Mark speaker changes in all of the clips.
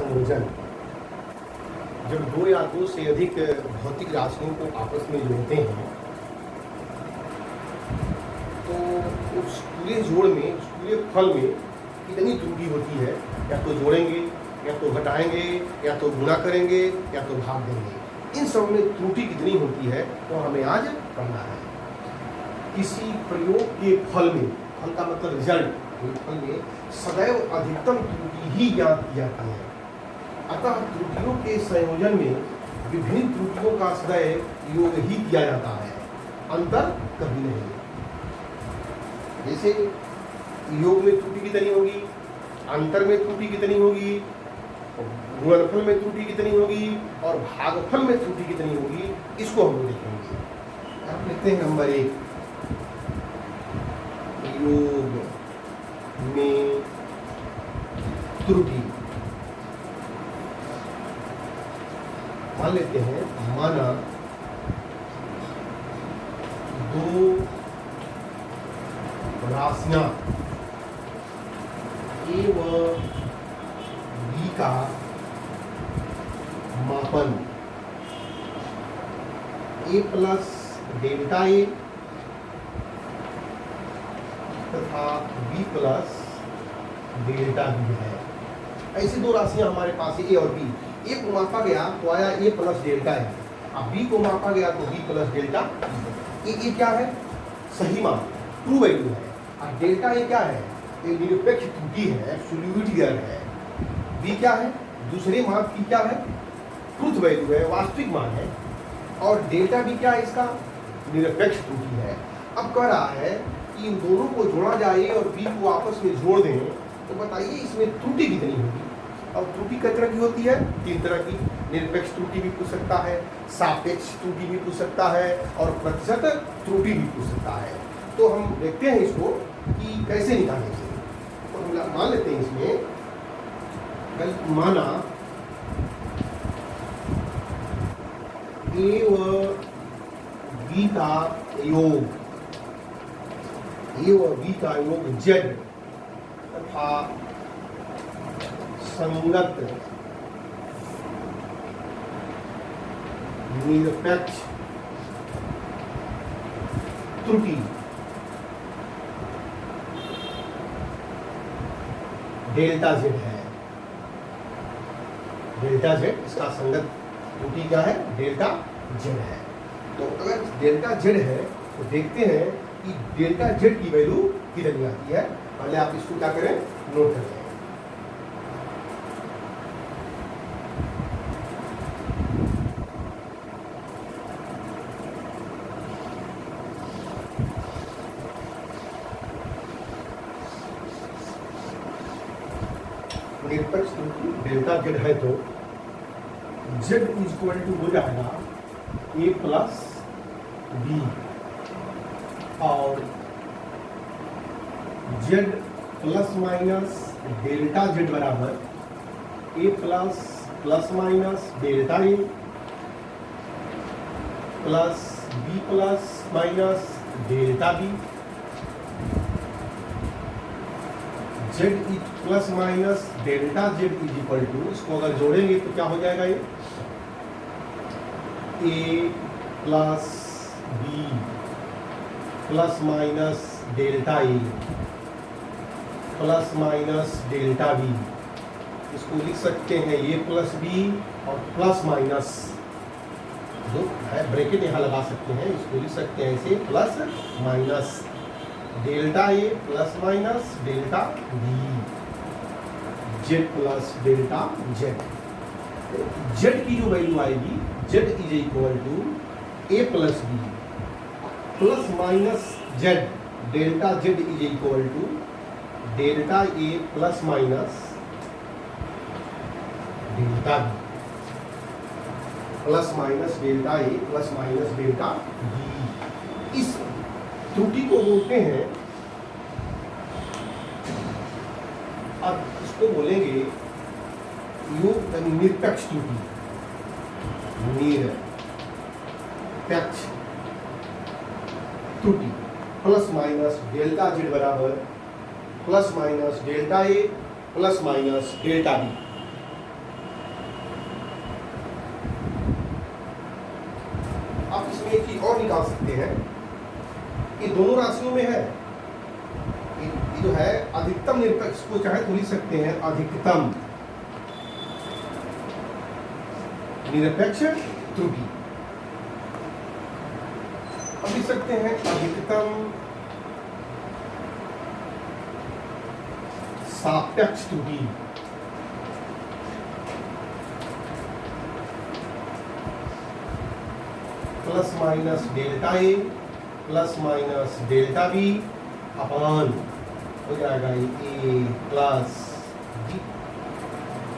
Speaker 1: संयोजन जब दो या दो से अधिक भौतिक राशियों को आपस में जोड़ते हैं तो उस पूरे जोड़ में, उस पूरे फल में कितनी त्रुटि होती है, या तो जोड़ेंगे, या तो घटाएंगे, या तो गुणा करेंगे, या तो भाग देंगे। इन सब में त्रुटि कितनी होती है तो हमें आज पढ़ना है। किसी प्रयोग के फल में, फल का मतलब रिजल्ट, फल में सदैव अधिकतम त्रुटि ही ज्ञात की जाती है। अतः त्रुटियों के संयोजन में विभिन्न त्रुटियों का सदैव योग ही किया जाता है, अंतर कभी नहीं। जैसे योग में त्रुटि कितनी होगी, अंतर में त्रुटि कितनी होगी, गुणनफल में त्रुटि कितनी होगी और भागफल में त्रुटि कितनी होगी, इसको हम देखेंगे। आप लिखते हैं नंबर 1, योग में त्रुटि। मान लेते हैं, माना दो राशियां ए व बी का मापन ए प्लस डेल्टा ए तथा बी प्लस डेल्टा बी है। ऐसी दो राशियां हमारे पास है, ए और बी। ए को मापा गया तो आया ए प्लस डेल्टा है, अब बी को मापा गया तो बी प्लस डेल्टा। ए क्या है, सही मान, ट्रू वैल्यू है। और डेल्टा ए क्या है, एक निरपेक्ष त्रुटि है, एब्सोल्यूट एरर है। बी क्या है, दूसरे मान की क्या है, ट्रुथ वैल्यू है, वास्तविक मान है। और डेल्टा बी क्या है, इसका निरपेक्ष त्रुटि है। अब कह रहा है कि इन दोनों को जोड़ा जाए और बी को आपस में जोड़ दें तो बताइए इसमें त्रुटि कितनी होगी। और त्रुटि कितनी तरह की होती है, 3 तरह की। निरपेक्ष त्रुटि भी पूछ सकता है, सापेक्ष त्रुटि भी पूछ सकता है, और प्रतिशत त्रुटि भी पूछ सकता है। तो हम देखते हैं इसको कि कैसे निकालेंगे। तो हम मान लेते हैं इसमें, माना ए व बी का योग, ए व बी का योग जेड तथा संगत निरपेक्ष त्रुटि डेल्टा जेड है। डेल्टा जेड, इसका संगत त्रुटि क्या है, डेल्टा जेड है। तो अगर डेल्टा जेड है तो देखते हैं कि डेल्टा जेड की वैल्यू कितनी आती है। पहले आप इसको क्या करें, नोट करें। निरपेक्ष त्रुटि डेल्टा जेड है तो जेड इज इक्वल टू हो जाएगा ए प्लस बी, और Z plus minus delta Z बराबर A plus plus minus delta A plus B plus minus delta B. Z is plus minus delta Z is equal to, इसको अगर जोड़ेंगे तो क्या हो जाएगा, ये A plus B plus minus delta A plus minus delta B. इसको लिख सकते हैं ए प्लस बी और प्लस माइनस, जो है ब्रैकेट यहाँ लगा सकते हैं, इसको लिख सकते हैं ऐसे, plus minus delta A plus minus delta B, Z plus delta Z. Z की जो वैल्यू आएगी, Z is equal to A plus B plus minus Z, delta Z is equal to delta A plus minus delta B, plus minus delta A plus minus delta B. इस त्रुटि को बोलते हैं, अब इसको बोलेंगे योग निरपेक्ष त्रुटि, निरपेक्ष त्रुटि। प्लस माइनस डेल्टा जेड बराबर plus minus delta A plus minus delta B. आप इसमें एक चीज और निकाल सकते हैं, ये दोनों राशियों में है, ये जो है अधिकतम निरपेक्ष को चाहे तो लिख सकते हैं अधिकतम निरपेक्ष त्रुटि, अब लिख सकते हैं अधिकतम सापेक्ष त्रुटि, plus minus delta A plus minus delta B upon हो जाएगा A plus B,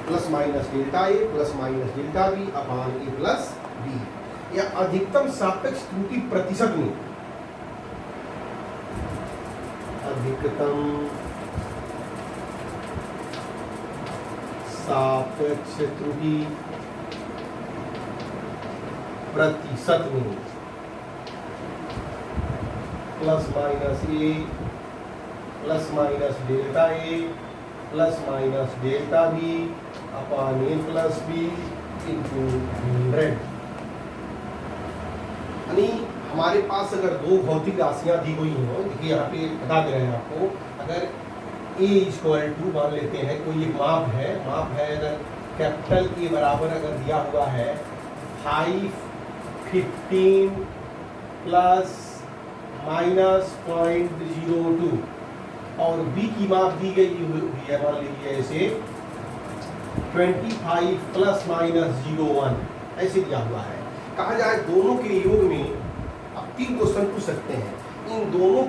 Speaker 1: plus minus delta A plus minus delta B upon A plus B, या अधिकतम सापेक्ष त्रुटि प्रतिशत में, अधिकतम सापेक्ष त्रुटि प्रतिशत में, plus minus A plus minus delta A plus minus delta B upon A plus B into 100। यानी हमारे पास अगर दो भौतिक राशियां दी हुई हों, देखिए यहाँ पे बता दे रहे हैं आपको, अगर ए इक्वल टू मान लेते हैं कोई एक माप है अगर कैपिटल ए बराबर अगर दिया हुआ है 5, 15 प्लस माइनस 0.02 और बी की माप दी गई हुई है मान लीजिए ऐसे 25 प्लस माइनस 0.1 ऐसे दिया हुआ है, कहा जाए दोनों के योग में, अब 3 क्वेश्चन पूछ सकते हैं, इन दोनों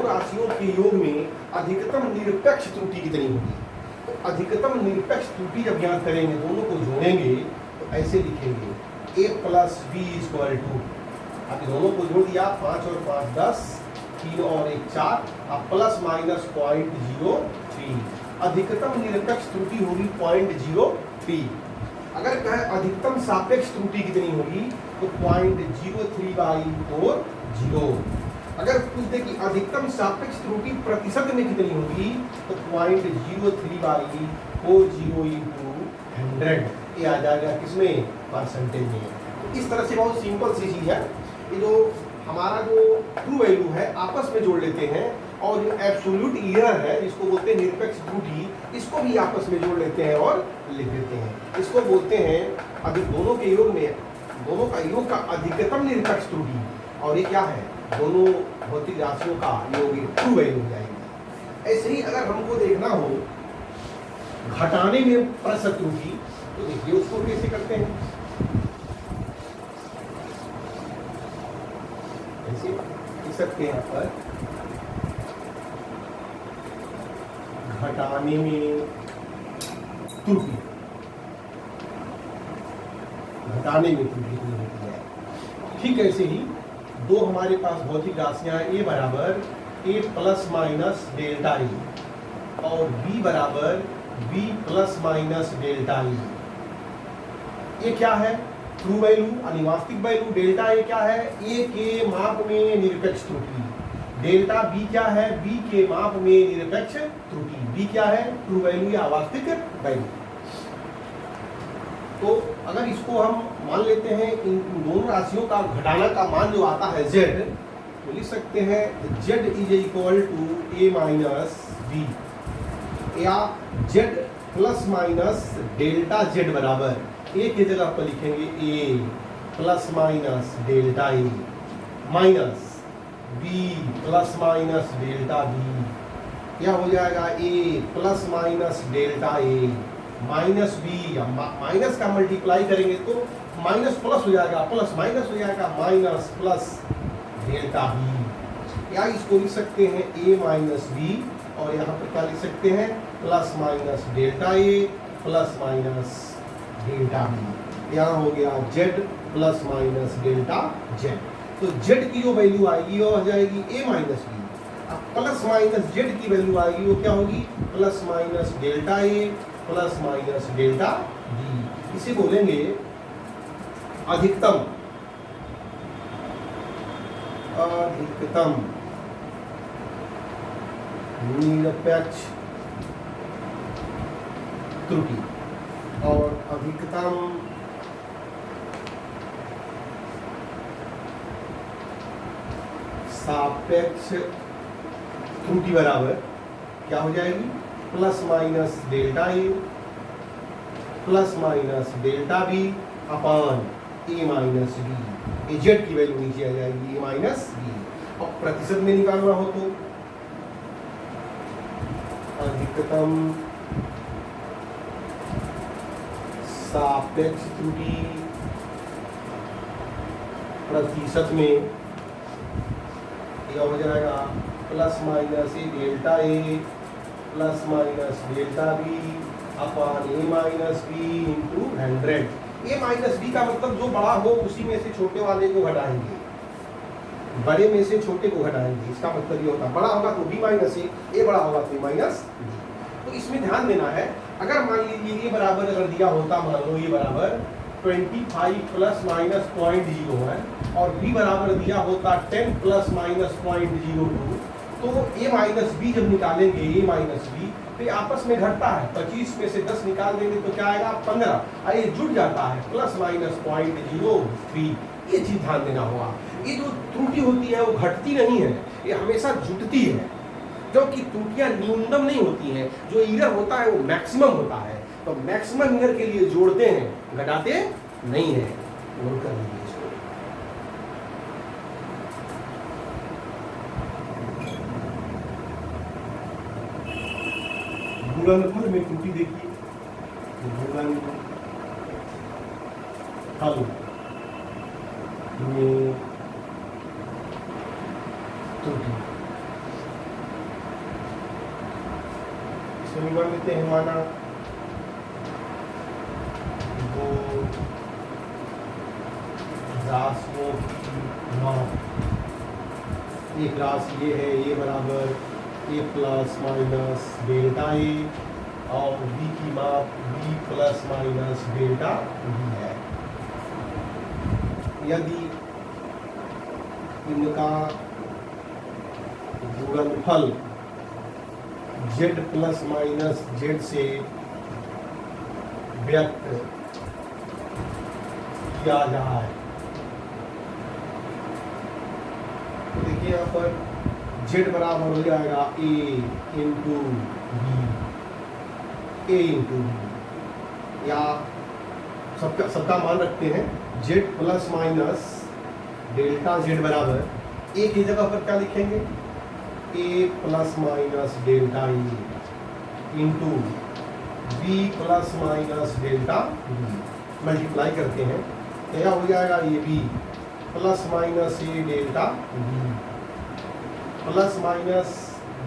Speaker 1: राशियों के योग में अधिकतम निरपेक्ष त्रुटि कितनी होगी। तो अधिकतम निरपेक्ष त्रुटि जब ज्ञात करेंगे, दोनों को जोड़ेंगे तो ऐसे लिखेंगे ए प्लस बी इक्वल टू, अब दोनों को जोड़ दिया 5 और 5 10, 3 और 1 4, अब प्लस माइनस 0.03, अधिकतम निरपेक्ष त्रुटि होगी 0.03। अगर कहे अधिकतम सापेक्ष त्रुटि कितनी होगी तो 0.03/4। अगर पूछ दे कि अधिकतम सापेक्ष त्रुटि प्रतिशत में कितनी होगी तो 0.03/40 इंटू 100, ये आ जाएगा किसमें, परसेंटेज में। तो इस तरह से बहुत सिंपल सी चीज है, ये जो हमारा जो ट्रू वैल्यू है आपस में जोड़ लेते हैं, और जो एब्सोल्यूट एरर है जिसको बोलते हैं निरपेक्ष त्रुटि, इसको भी आपस में जोड़ लेते हैं और लिख देते हैं। इसको बोलते हैं अभी दोनों के योग में, दोनों का योग का अधिकतम निरपेक्ष त्रुटि, और ये क्या है, दोनों भौतिक राशियों का योग ट्रू वैल्यू हो जाएगी। ऐसे ही अगर हमको देखना हो घटाने में प्रतिशत त्रुटि, तो देखिए उसको कैसे करते हैं, ऐसे लिख सकते हैं यहाँ पर घटाने में त्रुटि, घटाने में त्रुटि होती है। ठीक ऐसे ही दो हमारे पास भौतिक राशियां ए बराबर A plus minus delta E और बी बराबर B plus minus delta E, ये क्या है, ट्रू वैल्यू यानी वास्तविक वैल्यू। डेल्टा ए क्या है, ए के माप में निरपेक्ष त्रुटि। डेल्टा बी क्या है, बी के माप में निरपेक्ष त्रुटि। बी क्या है, ट्रू वैल्यू या वास्तविक वैल्यू। तो अगर इसको हम मान लेते हैं इन दोनों राशियों का घटाना का मान जो आता है z, तो लिख सकते हैं z is equal to a minus B, या z plus minus delta z बराबर a की जगह पर लिखेंगे a plus minus delta a minus b plus minus delta b, या हो जाएगा a plus minus delta a minus B, minus का मल्टीप्लाई करेंगे तो माइनस प्लस हो जाएगा, प्लस माइनस हो जाएगा, माइनस प्लस डेल्टा बी, या इसको लिख सकते हैं a माइनस बी, और यहाँ पर क्या लिख सकते हैं plus minus delta a plus minus delta B, यहाँ हो गया z plus minus delta z। तो z की जो वैल्यू आएगी वो हो जाएगी a माइनस बी, अब प्लस माइनस z की वैल्यू आएगी वो क्या होगी plus minus delta a plus minus delta B. इसे बोलेंगे अधिकतम निरपेक्ष त्रुटि, और अधिकतम सापेक्ष त्रुटि बराबर क्या हो जाएगी, plus minus delta A plus minus delta B upon A minus B. A Z की वैल्यू नीचे आ जाएगी, ए माइनस बी। अब प्रतिशत में निकालना हो तो अधिकतम सापेक्ष त्रुटि प्रतिशत में यह हो जाएगा plus minus A delta A plus minus delta B upon A minus B into 100। A minus B का मतलब जो बड़ा हो उसी में से छोटे वाले को घटाएंगे, बड़े में से छोटे को घटाएंगे। इसका मतलब ये होता है बड़ा होगा तो बी माइनस ए बड़ा होगा तो माइनस बी। तो इसमें ध्यान देना है, अगर मान लीजिए ये बराबर अगर दिया होता, मान लो ये बराबर 25 प्लस माइनस 0.01 और बी बराबर दिया होता 10 प्लस माइनस 0.02, तो ए माइनस बी जब निकालेंगे ए माइनस बी तो आपस में घटता है। 25 में से 10 निकाल देंगे तो क्या आएगा 15, ये जुड़ जाता है प्लस माइनस 0.03। ये चीज ध्यान देना होगा। ये जो त्रुटि होती है वो घटती नहीं है, ये हमेशा जुटती है, क्योंकि त्रुटियां न्यूनतम नहीं होती हैं। जो ईरर होता है वो मैक्सिमम होता है, तो मैक्सिमम ईरर के लिए जोड़ते हैं, घटाते नहीं है। नोट कर लीजिए इसको। गुणनफल में त्रुटि देखिए, गुणनफल में त्रुटि मान लेते हैं माना दो राशियों की मान, एक राशि ये है, ये बराबर A plus minus delta A और बी की माप B plus minus delta B है। यदि इनका गुणनफल z प्लस माइनस z से व्यक्त किया जाए, तो देखिए यहाँ पर z बराबर हो जाएगा a into B, a into B, या सबका मान रखते हैं z plus minus delta z बराबर a की जगह पर क्या लिखेंगे, a plus minus delta A into B plus minus delta B, multiply करते हैं तो यह हो जाएगा A B plus minus A delta B plus minus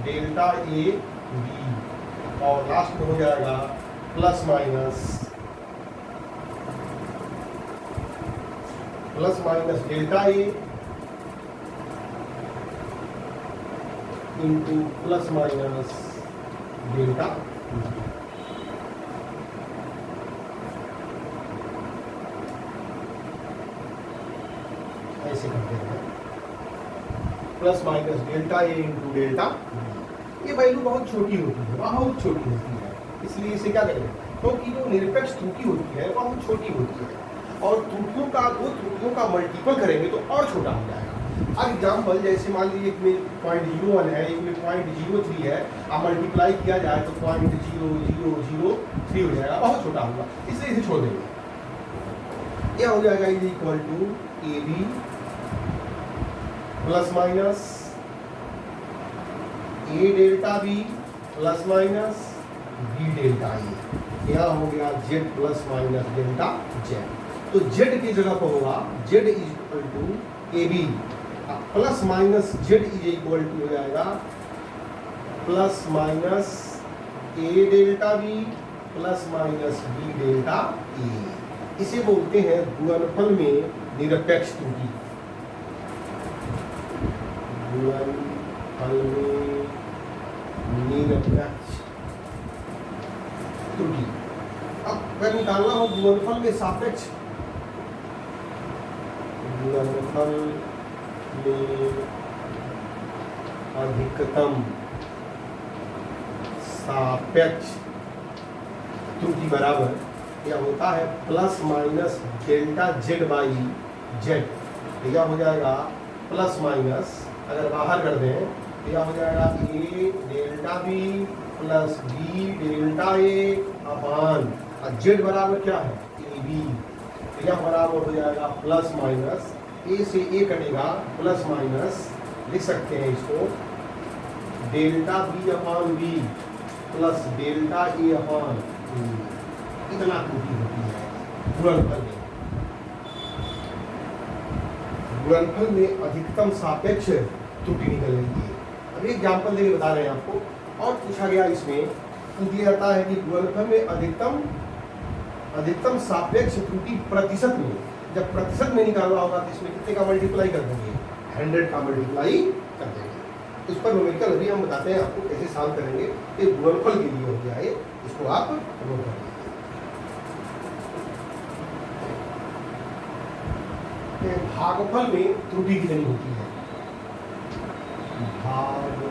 Speaker 1: delta A B, और लास्ट में हो जाएगा plus minus delta A into plus minus delta. ऐसे करते हैं plus minus delta A into delta. ये वैल्यू बहुत छोटी होती है, बहुत छोटी होती है, इसलिए इसे क्या करेंगे, क्योंकि जो निरपेक्ष त्रुटि होती है बहुत छोटी होती है, और त्रुटियों का दो त्रुटियों का मल्टीपल करेंगे तो और छोटा हो जाएगा। एग्जाम्पल जैसे मान लीजिए एक में 0.01 है, एक में 0.03 है, अब मल्टीप्लाई किया जाए तो 0.0003 हो जाएगा, बहुत छोटा होगा, इसलिए इसे छोड़ देंगे। यह हो जाएगा is equal to A B plus minus A delta B plus minus B delta A. यह हो गया Z plus minus delta Z. तो जेड की जगह पर होगा Z is equal to A B plus minus Z is equal to हो जाएगा plus minus A delta B plus minus B delta A. इसे बोलते हैं गुणनफल में निरपेक्ष त्रुटि। गुणनफल में निरपेक्ष त्रुटि। अब अगर निकालना हो गुणनफल में सापेक्ष, गुणनफल में अधिकतम सापेक्ष त्रुटि बराबर यह होता है plus minus delta Z by Z. यह हो जाएगा प्लस माइनस अगर बाहर कर दें तो यह हो जाएगा A delta B plus B delta A upon Z बराबर क्या है ए बी, तो यह बराबर हो जाएगा प्लस माइनस ए से ए कटेगा प्लस माइनस लिख सकते हैं इसको delta B upon B plus delta A अपान ए। इतना त्रुटि होती है गुणनफल में। गुणनफल में अधिकतम सापेक्ष त्रुटि निकल रही है। अब एक एग्जाम्पल देके बता रहे हैं आपको। और पूछा गया इसमें दिया जाता है कि गुणनफल में अधिकतम सापेक्ष त्रुटि प्रतिशत में, जब प्रतिशत में निकालना होगा तो इसमें कितने का मल्टीप्लाई कर देंगे 100 का मल्टीप्लाई कर देंगे। इस पर न्यूमेरिकल अभी हम बताते हैं आपको कैसे सॉल्व करेंगे। ये गुणनफल के लिए हो गया है, इसको आप नोट कर लीजिए। भागफल में त्रुटि कितनी होती है? भागफल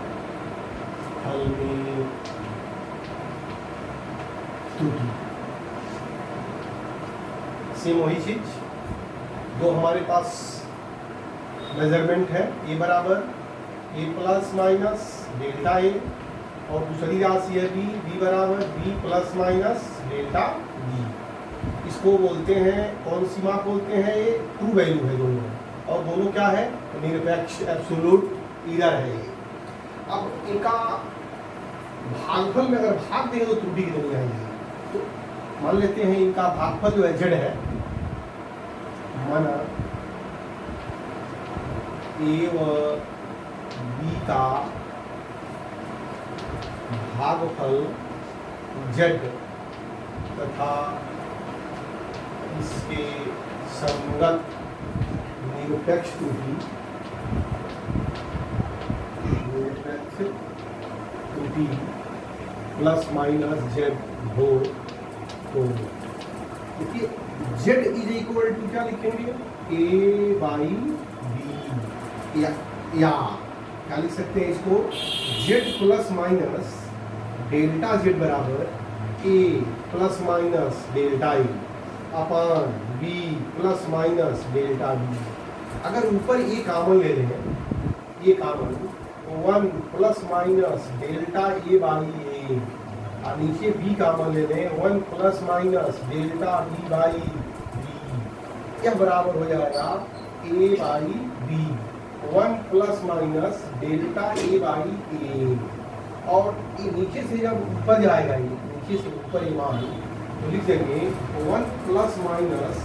Speaker 1: में त्रुटि सेम वही चीज जो हमारे पास मेजरमेंट है ए बराबर A plus minus delta A, और दूसरी राशि है बी बराबर B plus minus delta B. इसको बोलते हैं, कौन सी माप बोलते हैं? ये ट्रू वैल्यू है दोनों, और दोनों क्या है? निरपेक्ष एब्सोल्यूट इरर है ये। अब इनका भागफल में अगर भाग देंगे तो त्रुटि कितनी आएगी? तो मान लेते हैं इनका भागफल जो है जेड है, माना ए व बी का भागफल जेड तथा इसके संगत निरपेक्ष त्रुटि प्लस माइनस जेड हो, तो देखिए जेड इज इक्वल टू क्या लिखेंगे? ए बाई बी, या क्या लिख सकते हैं इसको? Z plus minus delta Z बराबर A plus minus delta A upon B plus minus delta B. अगर ऊपर ए कॉमन ले लें, ये common 1 plus minus delta A by A, और नीचे बी कॉमन ले लें 1 plus minus delta B by B. यह बराबर हो जाएगा A by B 1 plus minus delta A by A, और ये नीचे से जब ऊपर जाएगा, ये नीचे से ऊपर ये मान तो लिख देंगे 1 plus minus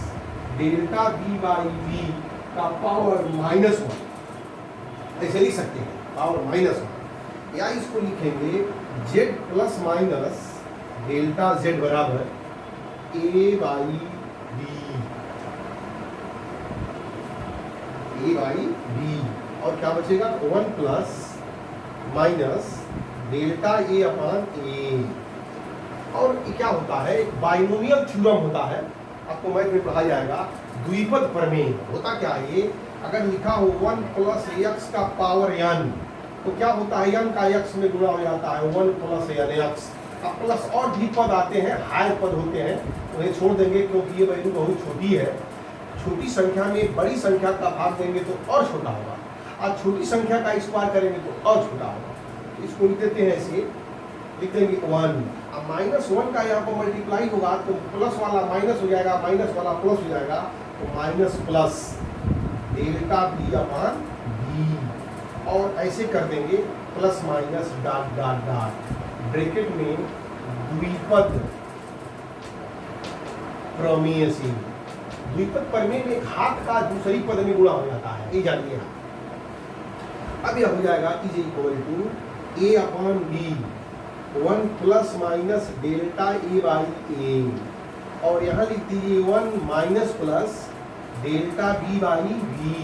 Speaker 1: delta B by B का पावर -1, ऐसे लिख सकते हैं पावर -1, या इसको लिखेंगे Z plus minus delta Z बराबर ए बाई बी, और क्या बचेगा? 1 प्लस माइनस डेल्टा ए अपान ए। और क्या होता है? एक बाइनोमियल थ्योरम होता है, आपको मैथ में पढ़ाया जाएगा, द्विपद प्रमेय। होता क्या है? ये अगर लिखा हो 1 प्लस एक्स का पावर n, तो क्या होता है? n का x में गुणा हो जाता है 1 प्लस n x। अब प्लस और भी पद आते हैं, हायर पद होते हैं, उन्हें छोड़ देंगे क्योंकि ये वैल्यू बहुत छोटी है। छोटी संख्या में बड़ी संख्या का भाग देंगे तो और छोटा होगा, और छोटी संख्या का स्क्वायर करेंगे तो और छोटा होगा। इसको लिख देते हैं, ऐसे लिख देंगे 1। अब -1 का यहाँ पर मल्टीप्लाई होगा तो प्लस वाला माइनस हो जाएगा, माइनस वाला प्लस हो जाएगा, तो माइनस प्लस डेल्टा बी अपान बी, और ऐसे कर देंगे plus minus dot dot dot bracket में द्विपद प्रमेय से। द्विपद प्रमेय में घात का दूसरी पद में गुणा हो जाता है, ये जानिए आप। अब यह हो जाएगा is equal to A upon B 1 plus minus delta A by A, और यहाँ लिख दीजिए 1 minus plus delta B by B,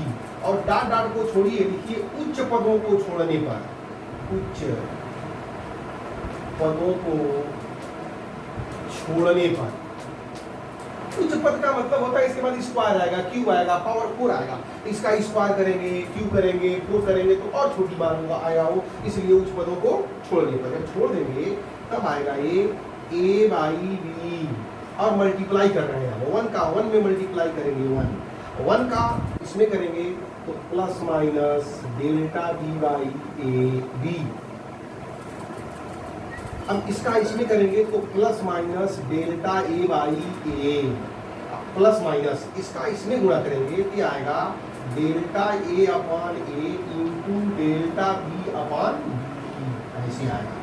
Speaker 1: और डॉट डॉट को छोड़िए, लिखिए उच्च पदों को छोड़ने पर, उच्च पदों को छोड़ने पर। उच्च पद का मतलब होता है इसके बाद स्क्वायर आएगा, क्यूब आएगा, पावर 4 आएगा, इसका स्क्वायर करेंगे, क्यूब करेंगे, 4 करेंगे तो और छोटी मान होगा आएगा वो, इसलिए उच्च पदों को छोड़ने पर। जब छोड़ देंगे तब आएगा ये ए बाई बी, और मल्टीप्लाई कर रहे हैं हम 1 का 1 में मल्टीप्लाई करेंगे 1, 1 का इसमें करेंगे तो plus minus delta B by A B. अब इसका इसमें करेंगे तो plus minus delta A by A, plus minus इसका इसमें गुणा करेंगे तो आएगा delta A upon A into delta B upon B, ऐसे आएगा।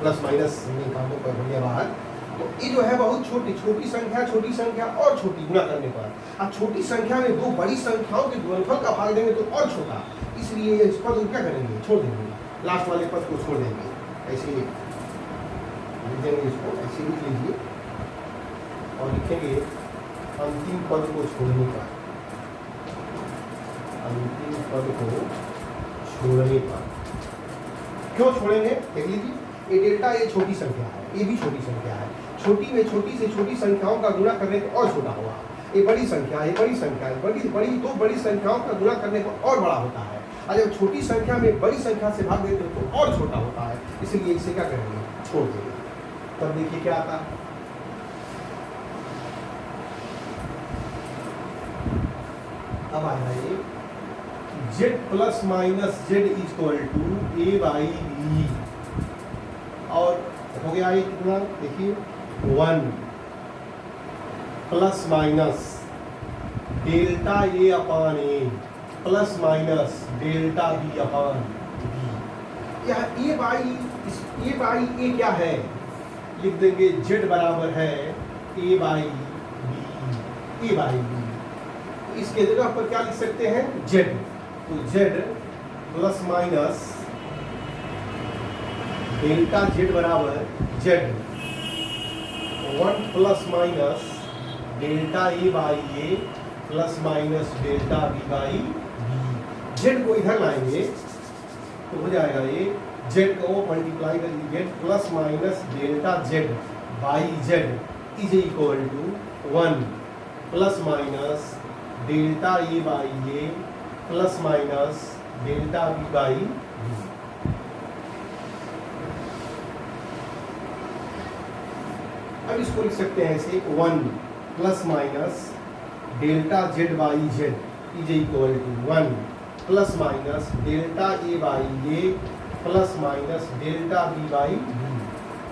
Speaker 1: प्लस माइनस कामों पर बढ़िया बाहर। तो ये जो है बहुत छोटी छोटी संख्या और छोटी गुणा करने पर, अब छोटी संख्या में दो बड़ी संख्याओं के गुणनफल का भाग देंगे तो और छोटा, इसलिए इस पद को क्या करेंगे, छोड़ देंगे, लास्ट वाले पद को छोड़ देंगे। ऐसे लिख देंगे, इसको ऐसे लिख लीजिए और लिखेंगे अंतिम पद को छोड़ने पर, अंतिम पद को छोड़ने पर। क्यों छोड़ेंगे देख लीजिए, ये डेल्टा ये छोटी संख्या है, ये भी छोटी संख्या है, छोटी में छोटी से छोटी संख्याओं का गुणा करने पर और छोटा होगा। ये बड़ी संख्या है, बड़ी संख्या है, बड़ी दो बड़ी संख्याओं का गुणा करने पर और बड़ा होता है, और जब छोटी संख्या में बड़ी संख्या से भाग देते हो तो और छोटा होता है, इसलिए इसे क्या करेंगे, छोड़ देंगे। तब देखिए क्या आता है, अब आएगा ये z plus minus Z equal to A by B, और हो गया ये कितना, देखिए 1 plus minus delta A upon A plus minus delta B upon B. यह ए बाई ए क्या है, लिख देंगे z बराबर है A by B, A by B. इसके जगह पर क्या लिख सकते हैं, z, तो z plus minus delta z बराबर z 1 plus minus delta A by A plus minus delta B by B. z को इधर लाएंगे तो हो जाएगा ये z को मल्टीप्लाई कर लीजिए, plus minus delta z by z is equal to 1 plus minus delta A by A plus minus delta B by B. अब इसको लिख सकते हैं ऐसे 1 plus minus delta z by z is equal to 1 plus minus delta A by A plus minus delta B by B.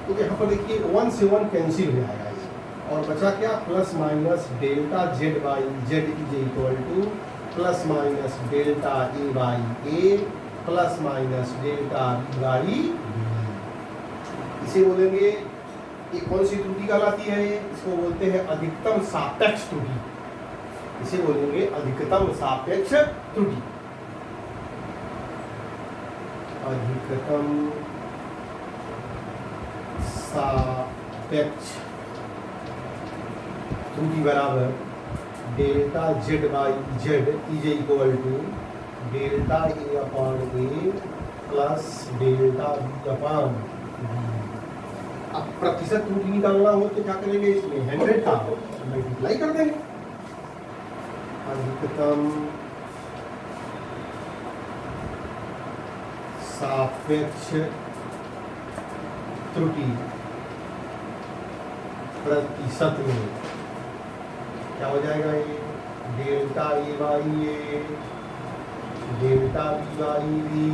Speaker 1: तो यहाँ पर देखिए 1 से 1 कैंसिल हो जाएगा ये, और बचा क्या, plus minus delta z by z is equal to plus minus delta A by A plus minus delta B by B. इसे बोलेंगे, ये कौन सी त्रुटि कहलाती है, इसको बोलते हैं अधिकतम सापेक्ष त्रुटि, इसे बोलेंगे अधिकतम सापेक्ष त्रुटि। अधिकतम सापेक्ष त्रुटि बराबर delta z by z is equal to delta A upon A plus delta B upon B. अब प्रतिशत त्रुटि निकालना हो तो क्या करेंगे, इसमें 100 का मल्टीप्लाई कर देंगे। अधिकतम सापेक्ष त्रुटि प्रतिशत में क्या हो जाएगा, ये delta A by A delta B by B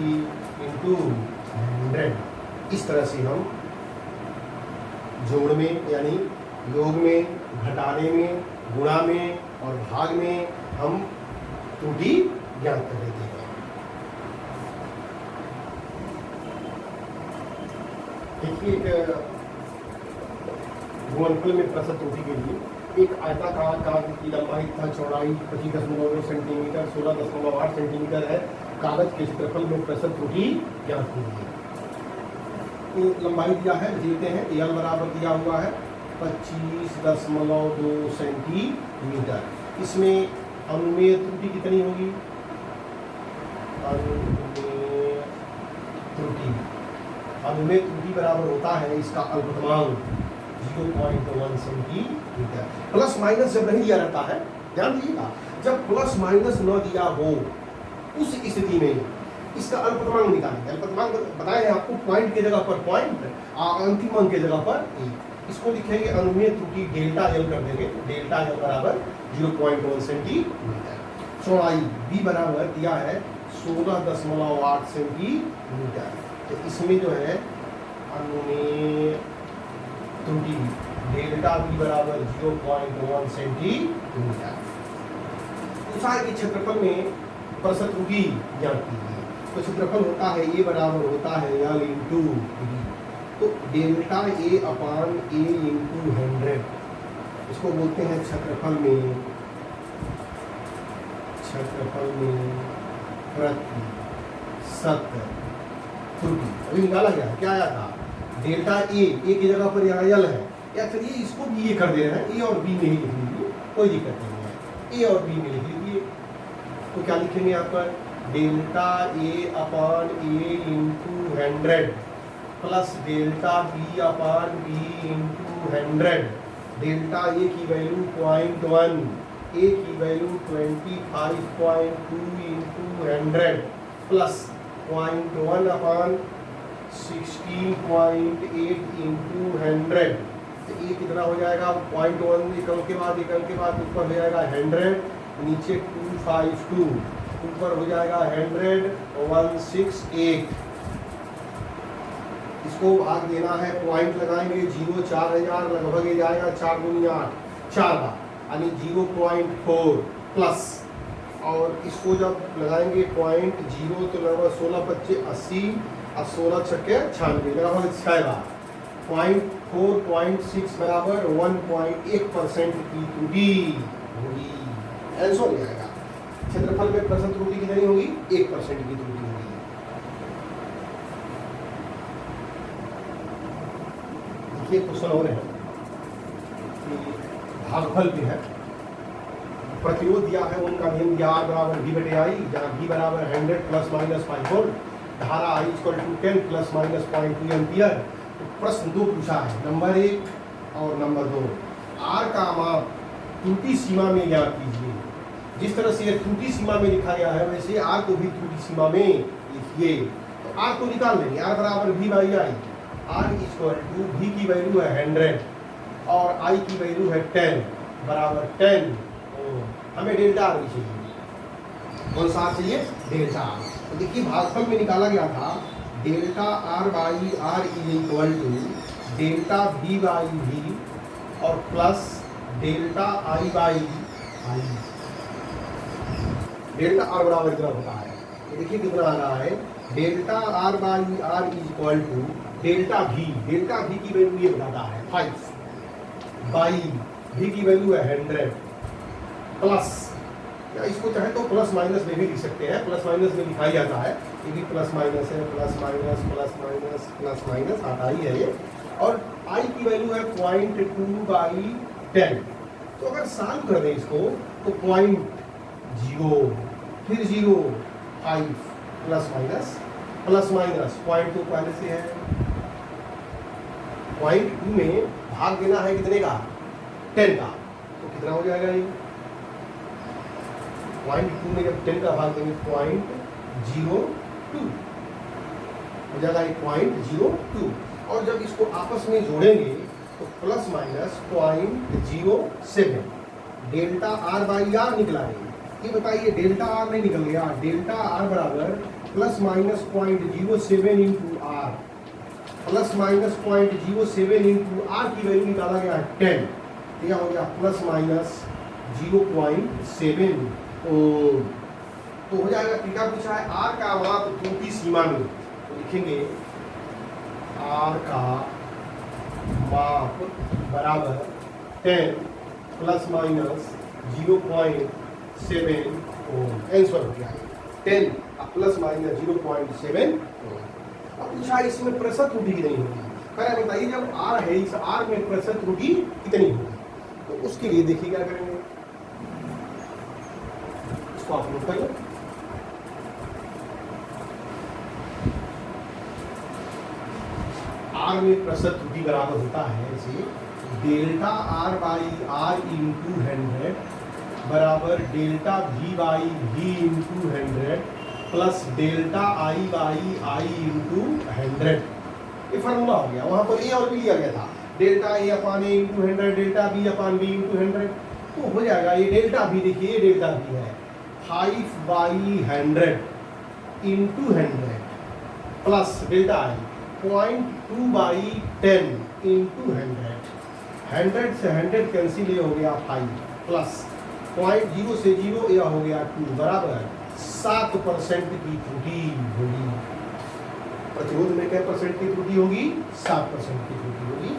Speaker 1: into 100। इस तरह से हम जोड़ में यानी योग में, घटाने में, गुणा में और भाग में हम त्रुटि ज्ञात कर लेते हैं। देखिए गुणनफल में प्रतिशत त्रुटि के लिए एक आयताकार कागज की लंबाई तथा चौड़ाई 25.2 सेंटीमीटर 16.8 सेंटीमीटर है, कागज के क्षेत्रफल में प्रतिशत त्रुटि ज्ञात कीजिए। तो लंबाई दिया है, देते हैं एल बराबर दिया हुआ है 25.2 सेंटीमीटर। इसमें अनुमेय त्रुटि कितनी होगी, अनुमेय त्रुटि बराबर होता है इसका अल्पतमांक 0.1 सेंटीमीटर। प्लस माइनस जब नहीं दिया रहता है, ध्यान दीजिएगा, जब प्लस माइनस न दिया हो उस स्थिति में इसका अल्पतमांक निकालेंगे। अल्पतमांक बताए हैं आपको, पॉइंट की जगह पर पॉइंट, अंतिम अंक की जगह पर 1। इसको लिखेंगे अनुमेय त्रुटि डेल्टा एल कर देंगे, डेल्टा एल बराबर 0.1 सेंटीमीटर। चौड़ाई बी बराबर दिया है 16.8 सेंटीमीटर। तो इसमें जो है अनुमेय त्रुटि डेल्टा बी बराबर 0.1 सेंटीमीटर। पूछा है कि क्षेत्रफल में प्रतिशत त्रुटि ज्ञात कीजिए। तो क्षेत्रफल होता है ए बराबर होता है एल इंटू बी। तो delta A upon A into 100, इसको बोलते हैं क्षेत्रफल में प्रतिशत त्रुटि। अभी निकाला गया क्या आया था, डेल्टा ए की जगह पर यहाँ एल है, या चलिए इसको भी ये कर दे रहे हैं, ए और बी में ही लिख लीजिए, कोई दिक्कत नहीं है, ए और बी में लिख लीजिए। तो क्या लिखेंगे यहाँ पर, delta A upon A into 100 plus delta B upon B into 100। Delta A की वैल्यू 0.1, ए की वैल्यू 25.2 इंटू 100 प्लस 0.1 अपान 16.8 इंटू 100। तो ये कितना हो जाएगा, 0.1 एकल के बाद ऊपर हो जाएगा 100, नीचे 252, ऊपर हो जाएगा 100, 168। इसको भाग देना है, पॉइंट लगाएंगे 0, 4000 लगभग ये जाएगा 4 दूनी 8, 4 बार यानी 0.4 प्लस, और इसको जब लगाएंगे 0.0 तो लगभग 16 25 80 और 16 छक्के 96 लगभग 6 बार। 0.4.6 बराबर 1.1% की त्रुटि होगी, आंसर हो जाएगा। क्षेत्रफल में प्रतिशत त्रुटि कितनी होगी, 1% की त्रुटि होगी। देखिए क्वेश्चन हो रहे हैं कि भागफल पे है, प्रतिरोध दिया है, उनका नियम दिया R बराबर V बटे I, जहाँ V बराबर 100 प्लस माइनस 5 वोल्ट, धारा I equal to 10 plus minus 0.2 ampere. तो प्रश्न 2 पूछा है, नंबर 1 और नंबर 2, R का माप त्रुटि सीमा में ज्ञात कीजिए। जिस तरह से त्रुटि सीमा में लिखा गया है वैसे R को भी त्रुटि सीमा में लिखिए। तो R को निकाल लेंगे, R बराबर V by I, R equal to V की वैल्यू है 100 और I की वैल्यू है 10 बराबर 10। हमें डेल्टा आर भी चाहिए, कौन सा चाहिए, डेल्टा आर। तो देखिए भागफल में निकाला गया था delta R by R is equal to delta B by V और plus delta I by I. Delta R बराबर कितना होता है, तो देखिए कितना आ रहा है, delta R by R is equal to delta भी की वैल्यू ये बताता है 5 बाई भी की वैल्यू है 100 प्लस, या इसको चाहे तो प्लस माइनस में भी लिख सकते हैं, प्लस माइनस में लिखाई जाता है, ये भी प्लस माइनस है, plus minus plus minus plus minus आता ही है ये। और आई की वैल्यू है 0.2 बाई 10। तो अगर सॉल्व कर दें इसको तो 0.0 फिर 0 5 प्लस माइनस 0.2 पहले से है, 0.2 में भाग देना है कितने का, 10 का, तो कितना हो जाएगा ये 0.2 में जब 10 का भाग देंगे 0.02 हो जाएगा 0.02, और जब इसको आपस में जोड़ेंगे तो plus minus 0.07 delta R by R निकला है। ये बताइए डेल्टा आर नहीं निकल गया, डेल्टा आर बराबर plus minus 0.07 into R, plus minus 0.07 into R की वैल्यू निकाला गया है 10, तो यह हो गया प्लस माइनस 0.7। तो हो जाएगा, टीका पूछा है आर का माप त्रुटि सीमा में, तो लिखेंगे आर का माप बराबर 10 प्लस माइनस 0.7 ओम, आंसर हो गया 10 प्लस माइनस 0.7 ओम। अब पूछा है इसमें प्रतिशत त्रुटि कितनी होगी, करें बताइए जब आर है इस आर में प्रतिशत त्रुटि कितनी होगी, तो उसके लिए देखिए क्या करेंगे, इसको आप नोट कर लो। आर में प्रतिशत त्रुटि बराबर होता है ऐसे delta R by R into 100 बराबर delta V by V into 100 plus delta I by I into 100। ये फार्मूला हो गया, वहां पर ए और बी लिया गया था, delta A upon A into 100, delta B upon B into 100, तो हो जाएगा ये डेल्टा बी। देखिए ये डेल्टा बी है 5/100 इंटू 100 प्लस डेल्टा आई 0.2/10 इंटू 100। 100 से 100 कैंसिल, ये हो गया 5 प्लस 0.0 से 0 यह हो गया 2 बराबर 7% की त्रुटि होगी। प्रतिरोध में क्या परसेंट की त्रुटि होगी? 7% की त्रुटि होगी।